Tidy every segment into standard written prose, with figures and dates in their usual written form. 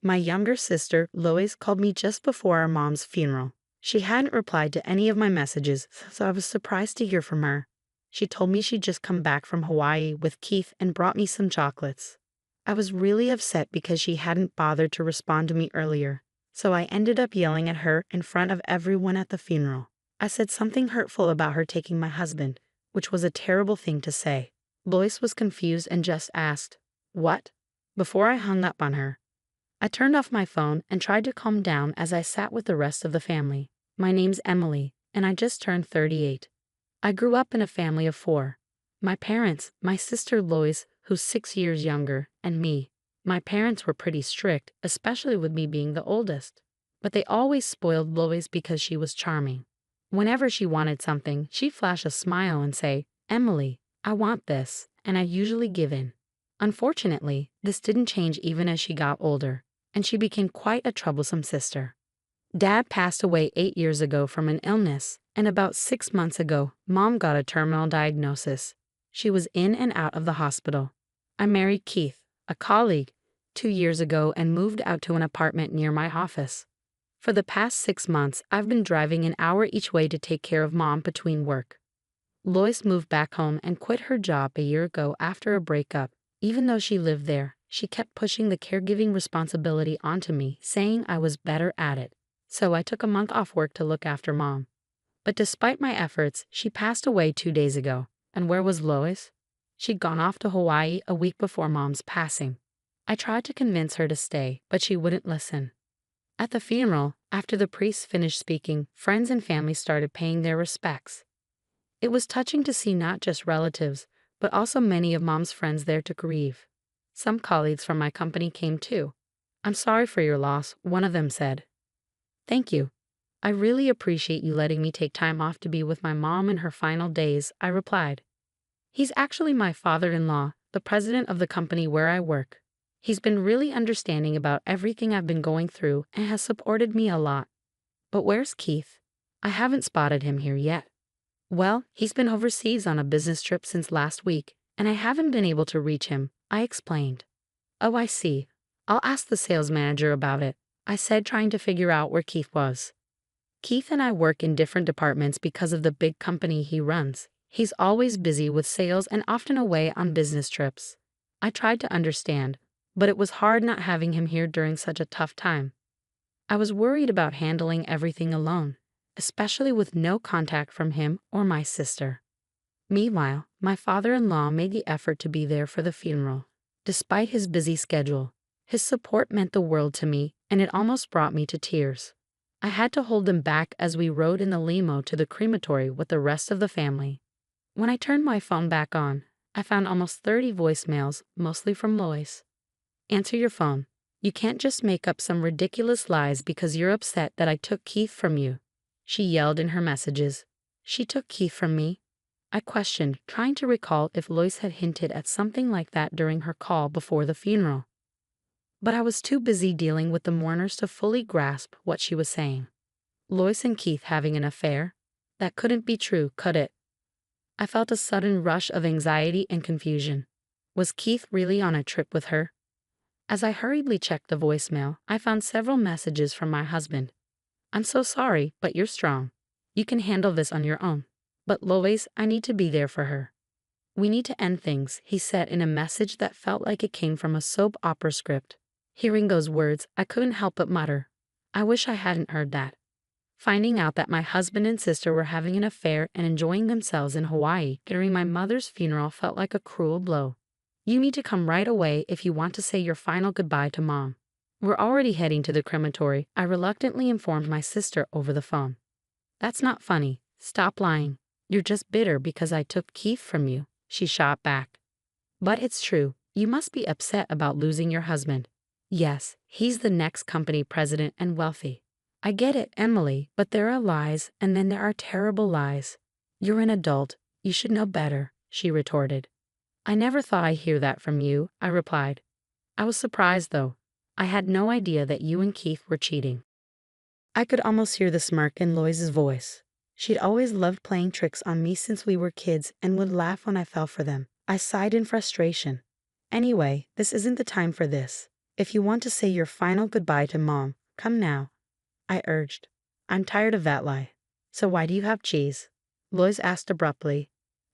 My younger sister, Lois, called me just before our mom's funeral. She hadn't replied to any of my messages, so I was surprised to hear from her. She told me she'd just come back from Hawaii with Keith and brought me some chocolates. I was really upset because she hadn't bothered to respond to me earlier, so I ended up yelling at her in front of everyone at the funeral. I said something hurtful about her taking my husband, which was a terrible thing to say. Lois was confused and just asked, "What?" before I hung up on her. I turned off my phone and tried to calm down as I sat with the rest of the family. My name's Emily, and I just turned 38. I grew up in a family of 4. My parents, my sister Lois, who's 6 years younger, and me. My parents were pretty strict, especially with me being the oldest. But they always spoiled Lois because she was charming. Whenever she wanted something, she'd flash a smile and say, "Emily, I want this," and I'd usually give in. Unfortunately, this didn't change even as she got older, and she became quite a troublesome sister. Dad passed away 8 years ago from an illness, and about 6 months ago, Mom got a terminal diagnosis. She was in and out of the hospital. I married Keith, a colleague, 2 years ago and moved out to an apartment near my office. For the past 6 months, I've been driving an hour each way to take care of Mom between work. Lois moved back home and quit her job a year ago after a breakup. Even though she lived there, she kept pushing the caregiving responsibility onto me, saying I was better at it. So I took a month off work to look after Mom. But despite my efforts, she passed away 2 days ago. And where was Lois? She'd gone off to Hawaii a week before Mom's passing. I tried to convince her to stay, but she wouldn't listen. At the funeral, after the priest finished speaking, friends and family started paying their respects. It was touching to see not just relatives, but also many of Mom's friends there to grieve. Some colleagues from my company came too. "I'm sorry for your loss," one of them said. "Thank you. I really appreciate you letting me take time off to be with my mom in her final days," I replied. "He's actually my father-in-law, the president of the company where I work. He's been really understanding about everything I've been going through and has supported me a lot." "But where's Keith? I haven't spotted him here yet." "Well, he's been overseas on a business trip since last week, and I haven't been able to reach him," I explained. "Oh, I see. I'll ask the sales manager about it," I said, trying to figure out where Keith was. Keith and I work in different departments because of the big company he runs. He's always busy with sales and often away on business trips. I tried to understand, but it was hard not having him here during such a tough time. I was worried about handling everything alone, especially with no contact from him or my sister. Meanwhile, my father-in-law made the effort to be there for the funeral. Despite his busy schedule, his support meant the world to me, and it almost brought me to tears. I had to hold him back as we rode in the limo to the crematory with the rest of the family. When I turned my phone back on, I found almost 30 voicemails, mostly from Lois. "Answer your phone. You can't just make up some ridiculous lies because you're upset that I took Keith from you," she yelled in her messages. "She took Keith from me?" I questioned, trying to recall if Lois had hinted at something like that during her call before the funeral. But I was too busy dealing with the mourners to fully grasp what she was saying. Lois and Keith having an affair? That couldn't be true, could it? I felt a sudden rush of anxiety and confusion. Was Keith really on a trip with her? As I hurriedly checked the voicemail, I found several messages from my husband. "I'm so sorry, but you're strong. You can handle this on your own. But Lois, I need to be there for her. We need to end things," he said in a message that felt like it came from a soap opera script. Hearing those words, I couldn't help but mutter, "I wish I hadn't heard that." Finding out that my husband and sister were having an affair and enjoying themselves in Hawaii during my mother's funeral felt like a cruel blow. "You need to come right away if you want to say your final goodbye to Mom. We're already heading to the crematory," I reluctantly informed my sister over the phone. "That's not funny. Stop lying. You're just bitter because I took Keith from you," she shot back. "But it's true. You must be upset about losing your husband." "Yes, he's the next company president and wealthy." "I get it, Emily, but there are lies and then there are terrible lies. You're an adult. You should know better," she retorted. "I never thought I'd hear that from you," I replied. I was surprised, though. I had no idea that you and Keith were cheating. I could almost hear the smirk in Lois's voice. She'd always loved playing tricks on me since we were kids and would laugh when I fell for them. I sighed in frustration. "Anyway, this isn't the time for this. If you want to say your final goodbye to Mom, come now, I urged. I'm tired of that lie. So why do you have cheese? Lois asked abruptly.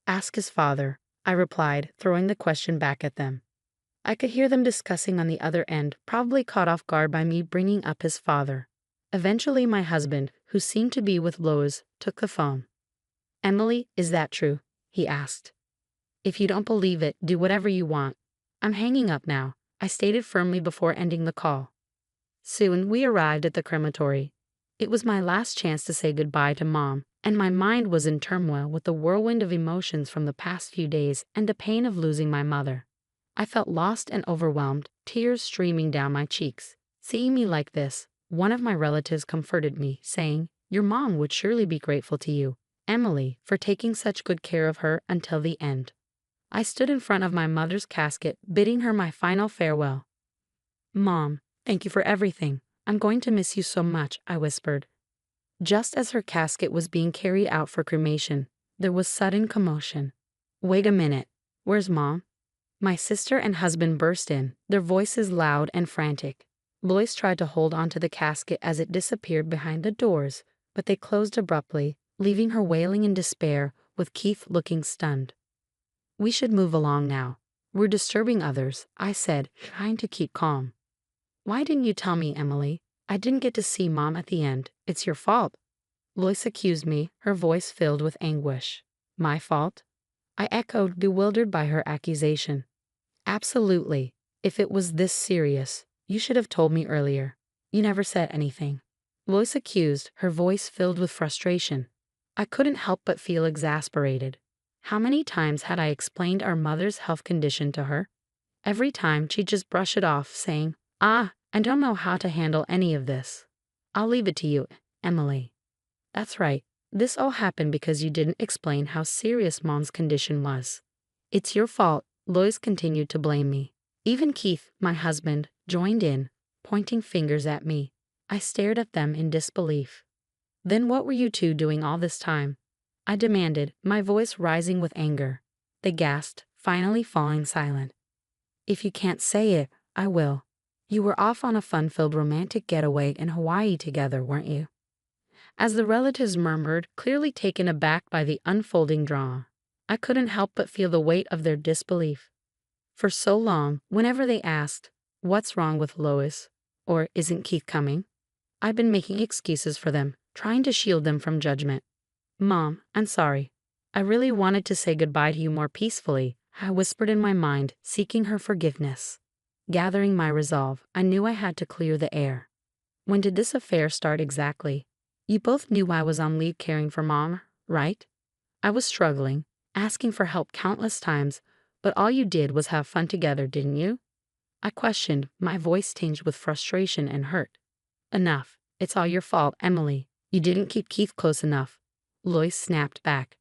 Ask his father, I replied, throwing the question back at them. I could hear them discussing on the other end, probably caught off guard by me bringing up his father. Eventually my husband, who seemed to be with Lois, took the phone. Emily, is that true? He asked. If you don't believe it, do whatever you want. I'm hanging up now, I stated firmly before ending the call. Soon we arrived at the crematory. It was my last chance to say goodbye to Mom, and my mind was in turmoil with the whirlwind of emotions from the past few days and the pain of losing my mother. I felt lost and overwhelmed, tears streaming down my cheeks. Seeing me like this, one of my relatives comforted me, saying, Your mom would surely be grateful to you, Emily, for taking such good care of her until the end. I stood in front of my mother's casket, bidding her my final farewell. Mom, thank you for everything. I'm going to miss you so much, I whispered. Just as her casket was being carried out for cremation, there was sudden commotion. Wait a minute. Where's Mom? My sister and husband burst in, their voices loud and frantic. Lois tried to hold onto the casket as it disappeared behind the doors, but they closed abruptly, leaving her wailing in despair, with Keith looking stunned. We should move along now. We're disturbing others, I said, trying to keep calm. Why didn't you tell me, Emily? I didn't get to see Mom at the end. It's your fault. Lois accused me, her voice filled with anguish. My fault? I echoed, bewildered by her accusation. Absolutely. If it was this serious, you should have told me earlier. You never said anything. Lois accused, her voice filled with frustration. I couldn't help but feel exasperated. How many times had I explained our mother's health condition to her? Every time she'd just brush it off, saying, I don't know how to handle any of this. I'll leave it to you, Emily. That's right. This all happened because you didn't explain how serious Mom's condition was. It's your fault, Lois continued to blame me. Even Keith, my husband, joined in, pointing fingers at me. I stared at them in disbelief. Then what were you two doing all this time? I demanded, my voice rising with anger. They gasped, finally falling silent. If you can't say it, I will. You were off on a fun-filled romantic getaway in Hawaii together, weren't you? As the relatives murmured, clearly taken aback by the unfolding drama, I couldn't help but feel the weight of their disbelief. For so long, whenever they asked, What's wrong with Lois? Or isn't Keith coming? I've been making excuses for them, trying to shield them from judgment. Mom, I'm sorry. I really wanted to say goodbye to you more peacefully, I whispered in my mind, seeking her forgiveness. Gathering my resolve, I knew I had to clear the air. When did this affair start exactly? You both knew I was on leave caring for Mom, right? I was struggling, asking for help countless times, but all you did was have fun together, didn't you? I questioned, my voice tinged with frustration and hurt. Enough. It's all your fault, Emily. You didn't keep Keith close enough. Lois snapped back.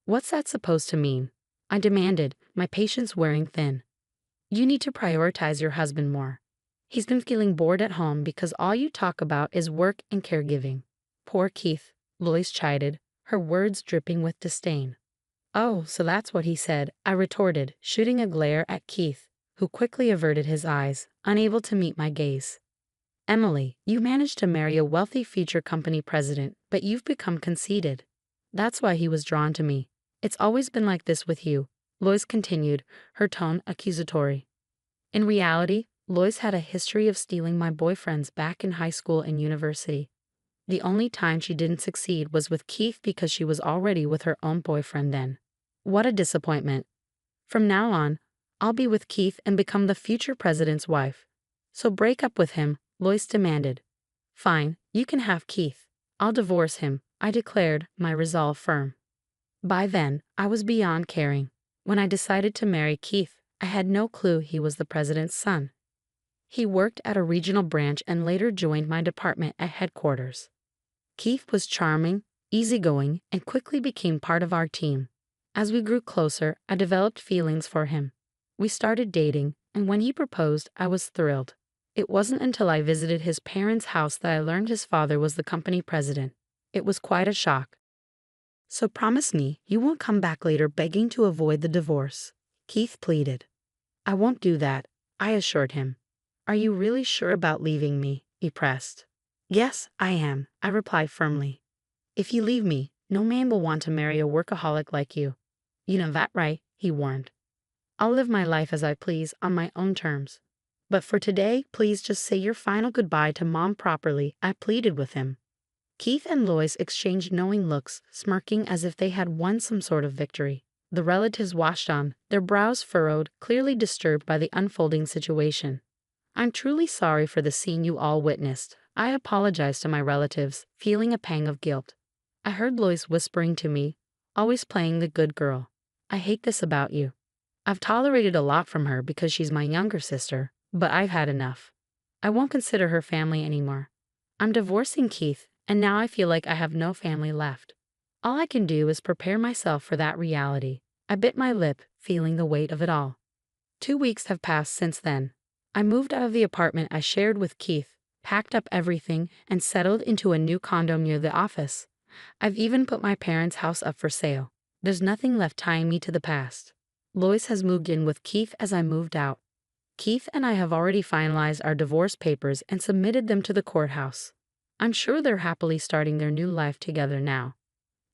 What's that supposed to mean? I demanded, my patience wearing thin. You need to prioritize your husband more. He's been feeling bored at home because all you talk about is work and caregiving. Poor Keith, Lois chided, her words dripping with disdain. Oh, so that's what he said, I retorted, shooting a glare at Keith, who quickly averted his eyes, unable to meet my gaze. Emily, you managed to marry a wealthy future company president, but you've become conceited. That's why he was drawn to me. It's always been like this with you, Lois continued, her tone accusatory. In reality, Lois had a history of stealing my boyfriends back in high school and university. The only time she didn't succeed was with Keith because she was already with her own boyfriend then. What a disappointment. From now on, I'll be with Keith and become the future president's wife. So break up with him, Lois demanded. Fine, you can have Keith. I'll divorce him, I declared, my resolve firm. By then, I was beyond caring. When I decided to marry Keith, I had no clue he was the president's son. He worked at a regional branch and later joined my department at headquarters. Keith was charming, easygoing, and quickly became part of our team. As we grew closer, I developed feelings for him. We started dating, and when he proposed, I was thrilled. It wasn't until I visited his parents' house that I learned his father was the company president. It was quite a shock. So promise me you won't come back later begging to avoid the divorce, Keith pleaded. I won't do that, I assured him. Are you really sure about leaving me? He pressed. Yes, I am, I replied firmly. If you leave me, no man will want to marry a workaholic like you. You know that, right? He warned. I'll live my life as I please on my own terms. But for today, please just say your final goodbye to Mom properly, I pleaded with him. Keith and Lois exchanged knowing looks, smirking as if they had won some sort of victory. The relatives watched on, their brows furrowed, clearly disturbed by the unfolding situation. I'm truly sorry for the scene you all witnessed. I apologized to my relatives, feeling a pang of guilt. I heard Lois whispering to me, always playing the good girl. I hate this about you. I've tolerated a lot from her because she's my younger sister, but I've had enough. I won't consider her family anymore. I'm divorcing Keith, and now I feel like I have no family left. All I can do is prepare myself for that reality. I bit my lip, feeling the weight of it all. 2 weeks have passed since then. I moved out of the apartment I shared with Keith, packed up everything, and settled into a new condo near the office. I've even put my parents' house up for sale. There's nothing left tying me to the past. Lois has moved in with Keith as I moved out. Keith and I have already finalized our divorce papers and submitted them to the courthouse. I'm sure they're happily starting their new life together now.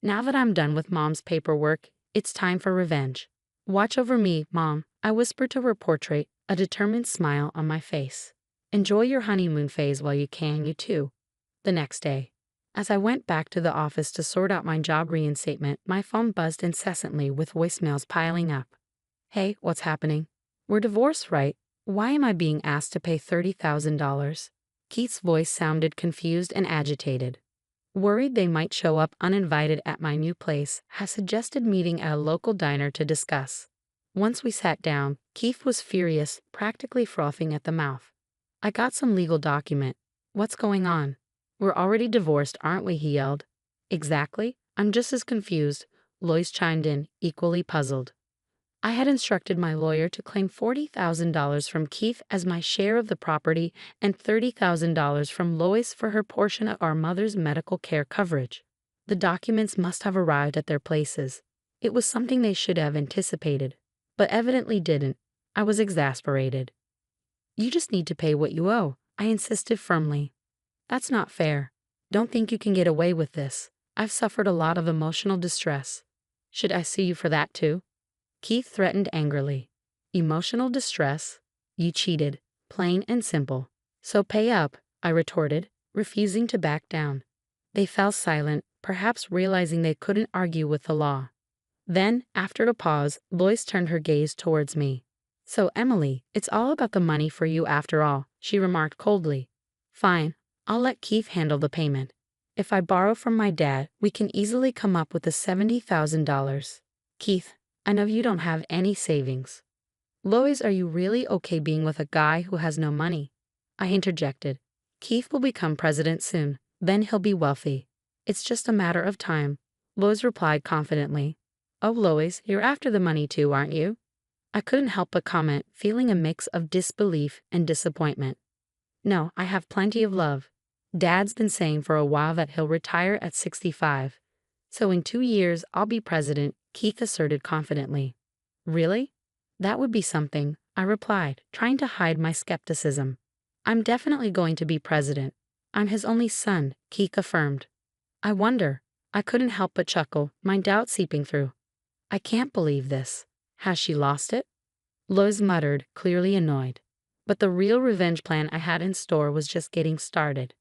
Now that I'm done with Mom's paperwork, it's time for revenge. Watch over me, Mom, I whispered to her portrait, a determined smile on my face. Enjoy your honeymoon phase while you can, you too. The next day, as I went back to the office to sort out my job reinstatement, my phone buzzed incessantly with voicemails piling up. Hey, what's happening? We're divorced, right? Why am I being asked to pay $30,000? Keith's voice sounded confused and agitated. Worried they might show up uninvited at my new place, I suggested meeting at a local diner to discuss. Once we sat down, Keith was furious, practically frothing at the mouth. I got some legal document. What's going on? We're already divorced, aren't we? He yelled. Exactly. I'm just as confused. Lois chimed in, equally puzzled. I had instructed my lawyer to claim $40,000 from Keith as my share of the property and $30,000 from Lois for her portion of our mother's medical care coverage. The documents must have arrived at their places. It was something they should have anticipated, but evidently didn't. I was exasperated. You just need to pay what you owe, I insisted firmly. That's not fair. Don't think you can get away with this. I've suffered a lot of emotional distress. Should I sue you for that too? Keith threatened angrily. Emotional distress? You cheated, plain and simple. So pay up, I retorted, refusing to back down. They fell silent, perhaps realizing they couldn't argue with the law. Then, after a pause, Lois turned her gaze towards me. So, Emily, it's all about the money for you after all, she remarked coldly. Fine, I'll let Keith handle the payment. If I borrow from my dad, we can easily come up with the $70,000. Keith, I know you don't have any savings. Lois, are you really okay being with a guy who has no money? I interjected. Keith will become president soon, then he'll be wealthy. It's just a matter of time, Lois replied confidently. Oh, Lois, you're after the money too, aren't you? I couldn't help but comment, feeling a mix of disbelief and disappointment. No, I have plenty of love. Dad's been saying for a while that he'll retire at 65. So in 2 years, I'll be president, Keith asserted confidently. Really? That would be something, I replied, trying to hide my skepticism. I'm definitely going to be president. I'm his only son, Keith affirmed. I wonder. I couldn't help but chuckle, my doubt seeping through. I can't believe this. Has she lost it? Lois muttered, clearly annoyed. But the real revenge plan I had in store was just getting started.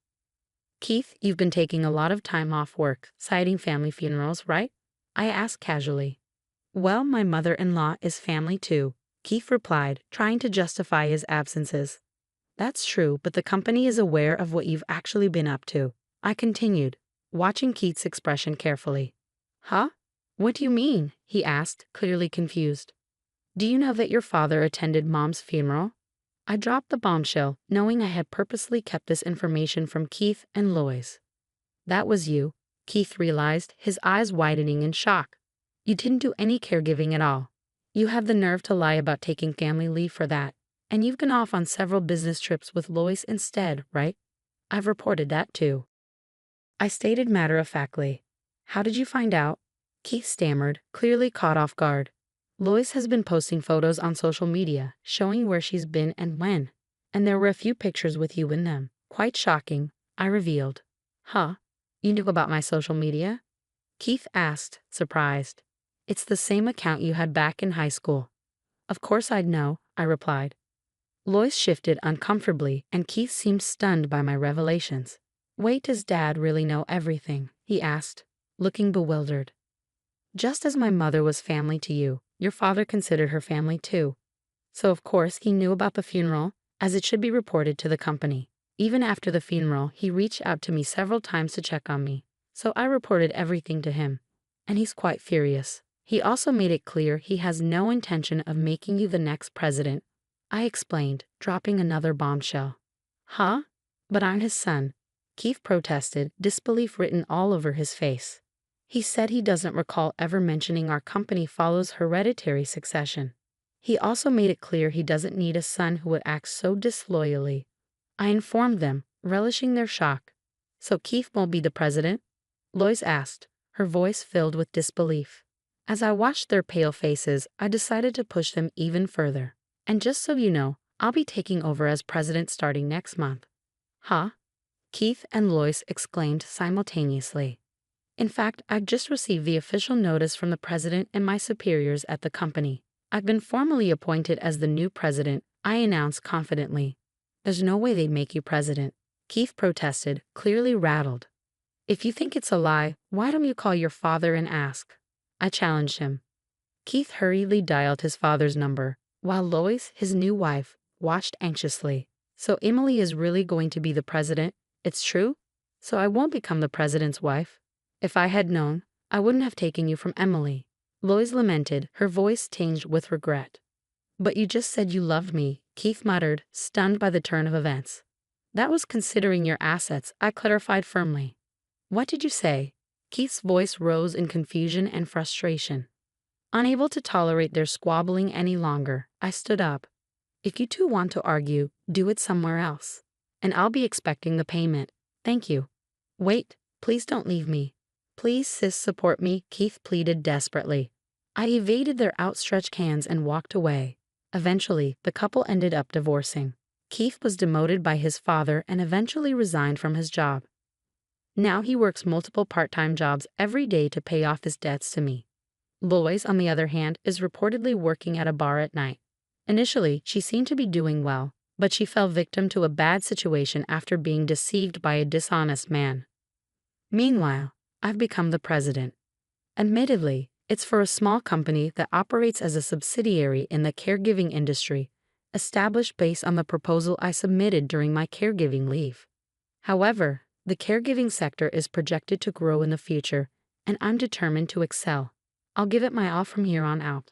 Keith, you've been taking a lot of time off work, citing family funerals, right? I asked casually. Well, my mother-in-law is family too, Keith replied, trying to justify his absences. That's true, but the company is aware of what you've actually been up to, I continued, watching Keith's expression carefully. Huh? What do you mean? He asked, clearly confused. Do you know that your father attended Mom's funeral? I dropped the bombshell, knowing I had purposely kept this information from Keith and Lois. That was you, Keith realized, his eyes widening in shock. You didn't do any caregiving at all. You have the nerve to lie about taking family leave for that, and you've gone off on several business trips with Lois instead, right? I've reported that too. I stated matter-of-factly. How did you find out? Keith stammered, clearly caught off guard. Lois has been posting photos on social media, showing where she's been and when. And there were a few pictures with you in them. Quite shocking, I revealed. Huh? You knew about my social media? Keith asked, surprised. It's the same account you had back in high school. Of course I'd know, I replied. Lois shifted uncomfortably, and Keith seemed stunned by my revelations. Wait, does Dad really know everything? He asked, looking bewildered. Just as my mother was family to you, your father considered her family too. So of course he knew about the funeral, as it should be reported to the company. Even after the funeral, he reached out to me several times to check on me, so I reported everything to him. And he's quite furious. He also made it clear he has no intention of making you the next president, I explained, dropping another bombshell. Huh? But I'm his son. Keith protested, disbelief written all over his face. He said he doesn't recall ever mentioning our company follows hereditary succession. He also made it clear he doesn't need a son who would act so disloyally. I informed them, relishing their shock. So Keith won't be the president? Lois asked, her voice filled with disbelief. As I watched their pale faces, I decided to push them even further. And just so you know, I'll be taking over as president starting next month. Huh? Keith and Lois exclaimed simultaneously. In fact, I've just received the official notice from the president and my superiors at the company. I've been formally appointed as the new president, I announced confidently. There's no way they'd make you president, Keith protested, clearly rattled. If you think it's a lie, why don't you call your father and ask? I challenged him. Keith hurriedly dialed his father's number, while Lois, his new wife, watched anxiously. So Emily is really going to be the president? It's true? So I won't become the president's wife? If I had known, I wouldn't have taken you from Emily. Lois lamented, her voice tinged with regret. But you just said you loved me, Keith muttered, stunned by the turn of events. That was considering your assets, I clarified firmly. What did you say? Keith's voice rose in confusion and frustration. Unable to tolerate their squabbling any longer, I stood up. If you two want to argue, do it somewhere else. And I'll be expecting the payment. Thank you. Wait, please don't leave me. Please, sis, support me, Keith pleaded desperately. I evaded their outstretched hands and walked away. Eventually, the couple ended up divorcing. Keith was demoted by his father and eventually resigned from his job. Now he works multiple part-time jobs every day to pay off his debts to me. Lois, on the other hand, is reportedly working at a bar at night. Initially, she seemed to be doing well, but she fell victim to a bad situation after being deceived by a dishonest man. Meanwhile, I've become the president. Admittedly, it's for a small company that operates as a subsidiary in the caregiving industry, established based on the proposal I submitted during my caregiving leave. However, the caregiving sector is projected to grow in the future, and I'm determined to excel. I'll give it my all from here on out.